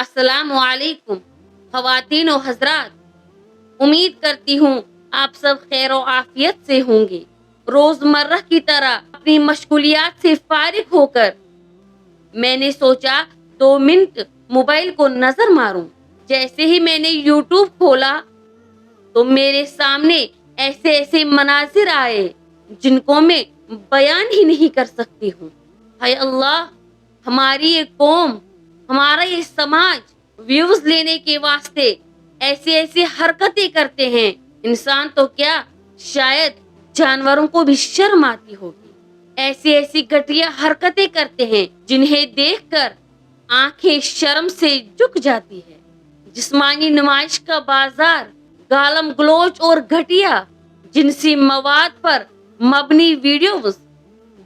السلام علیکم خواتین و حضرات، امید کرتی ہوں آپ سب خیر و عافیت سے ہوں گے۔ روزمرہ کی طرح اپنی مشغولیات سے فارغ ہو کر میں نے سوچا 2 منٹ موبائل کو نظر ماروں۔ جیسے ہی میں نے یوٹیوب کھولا تو میرے سامنے ایسے مناظر آئے جن کو میں بیان ہی نہیں کر سکتی ہوں۔ ہائے اللہ، ہماری یہ قوم، ہمارا یہ سماج ویوز لینے کے واسطے ایسی حرکتیں کرتے ہیں۔ انسان تو کیا، شاید جانوروں کو بھی شرم آتی ہوگی۔ ایسی گھٹیا حرکتیں کرتے ہیں جنہیں دیکھ کر آنکھیں شرم سے جھک جاتی ہے۔ جسمانی نمائش کا بازار، گالم گلوچ اور گھٹیا جنسی مواد پر مبنی ویڈیوز،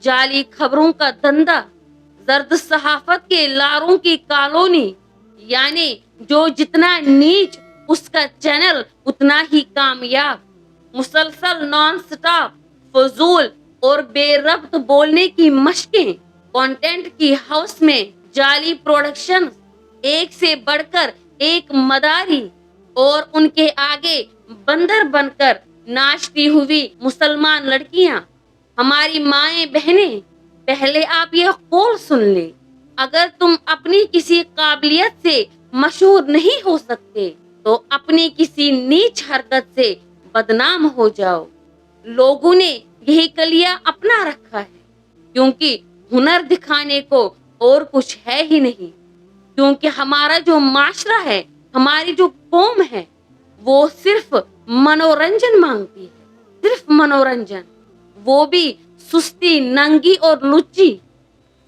جعلی خبروں کا دھندا، زرد صحافت کے لاروں کی کالونی، یعنی جو جتنا نیچ اس کا چینل اتنا ہی کامیاب۔ مسلسل نان سٹاپ فضول اور بے ربط بولنے کی مشقیں، کانٹینٹ کی ہاؤس میں جعلی پروڈکشن، ایک سے بڑھ کر ایک مداری، اور ان کے آگے بندر بن کر ناچتی ہوئی مسلمان لڑکیاں۔ ہماری مائیں بہنیں، پہلے آپ یہ قول سن لیں، اگر تم اپنی کسی قابلیت سے مشہور نہیں ہو سکتے تو اپنی کسی نیچ حرکت سے بدنام ہو جاؤ۔ لوگوں نے یہی کلیہ اپنا رکھا ہے کیونکہ ہنر دکھانے کو اور کچھ ہے ہی نہیں۔ کیونکہ ہمارا جو معاشرہ ہے، ہماری جو قوم ہے، وہ صرف منورنجن مانگتی ہے، صرف منورنجن، وہ بھی سستی، ننگی اور لچی۔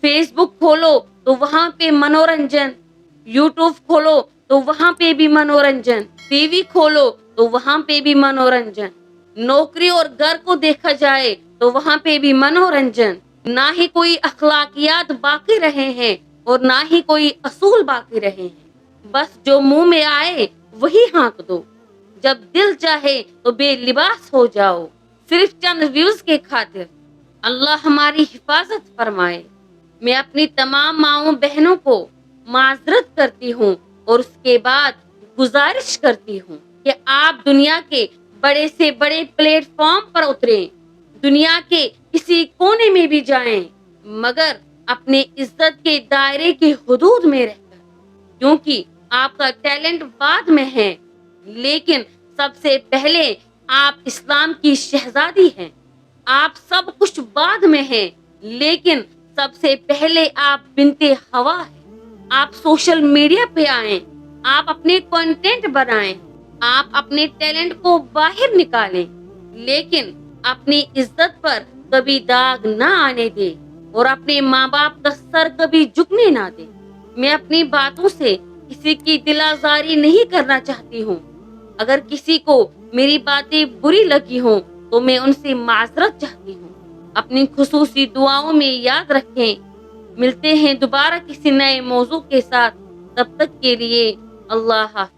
فیس بک کھولو تو وہاں پہ منورنجن، یوٹیوب کھولو تو وہاں پہ بھی منورنجن، ٹی وی کھولو تو وہاں پہ بھی منورنجن، نوکری اور گھر کو دیکھا جائے تو وہاں پہ بھی منورنجن۔ نہ ہی کوئی اخلاقیات باقی رہے ہیں اور نہ ہی کوئی اصول باقی رہے ہیں۔ بس جو منہ میں آئے وہی ہانک دو، جب دل چاہے تو بے لباس ہو جاؤ، صرف چند ویوز کے خاطر۔ اللہ ہماری حفاظت فرمائے۔ میں اپنی تمام ماؤں بہنوں کو معذرت کرتی ہوں اور اس کے بعد گزارش کرتی ہوں کہ آپ دنیا کے بڑے سے بڑے پلیٹ فارم پر اتریں، دنیا کے کسی کونے میں بھی جائیں، مگر اپنے عزت کے دائرے کی حدود میں رہ کر، کیونکہ آپ کا ٹیلنٹ بعد میں ہے، لیکن سب سے پہلے آپ اسلام کی شہزادی ہیں۔ آپ سب کچھ بعد میں ہیں، لیکن سب سے پہلے آپ بنت ہوا ہیں۔ آپ سوشل میڈیا پہ آئیں، آپ اپنے کنٹینٹ بنائیں، آپ اپنے ٹیلنٹ کو باہر نکالیں، لیکن اپنی عزت پر کبھی داغ نہ آنے دیں اور اپنے ماں باپ کا سر کبھی جھکنے نہ دیں۔ میں اپنی باتوں سے کسی کی دل آزاری نہیں کرنا چاہتی ہوں۔ اگر کسی کو میری باتیں بری لگی ہوں تو میں ان سے معذرت چاہتی ہوں۔ اپنی خصوصی دعاؤں میں یاد رکھیں۔ ملتے ہیں دوبارہ کسی نئے موضوع کے ساتھ، تب تک کے لیے اللہ حافظ۔